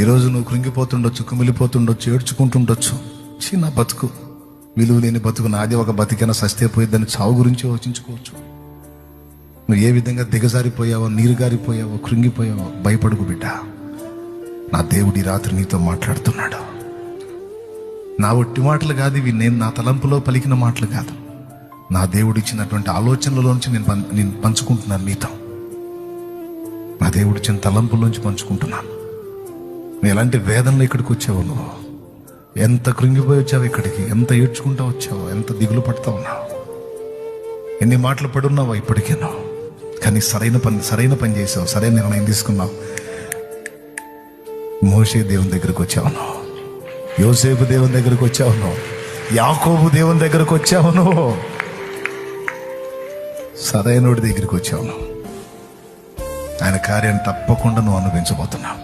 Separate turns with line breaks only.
ఈరోజు నువ్వు కృంగిపోతుండొచ్చు, కుమిలిపోతుండొచ్చు, ఏడ్చుకుంటుండొచ్చు. చిన్న బతుకు, విలువ లేని బతుకు, నాది ఒక బతికైనా సస్తే పోయిద్దని చావు గురించి యోచించుకోవచ్చు. నువ్వు ఏ విధంగా దిగజారిపోయావో, నీరు గారిపోయావో, కృంగిపోయావో భయపడుకు బిడ్డ. నా దేవుడి రాత్రి నీతో మాట్లాడుతున్నాడు. నా ఒట్టి మాటలు కాదు ఇవి, నేను నా తలంపులో పలికిన మాటలు కాదు, నా దేవుడు ఇచ్చినటువంటి ఆలోచనలలోంచి నేను పంచుకుంటున్నాను నీతో. నా దేవుడు ఇచ్చిన తలంపుల్లోంచి పంచుకుంటున్నాను. నువ్వు ఎలాంటి వేదనలో ఇక్కడికి వచ్చావు, నువ్వు ఎంత కృంగిపోయి వచ్చావు ఇక్కడికి, ఎంత ఏడ్చుకుంటా వచ్చావు, ఎంత దిగులు పడుతూ ఉన్నావు, ఎన్ని మాటలు పడున్నావో ఇప్పటికేనో. కానీ సరైన పని చేసావు, సరైన నిర్ణయం తీసుకున్నావు. మోషే దేవుని దగ్గరకు వచ్చావు నువ్వు, యోసేపు దేవుని దగ్గరకు వచ్చావు నువ్వు, యాకోబు దేవుని దగ్గరకు వచ్చావు నువ్వు, సరైనోడి దగ్గరికి వచ్చావు నువ్వు. ఆయన కార్యాన్ని తప్పకుండా నువ్వు అనుభవించబోతున్నావు.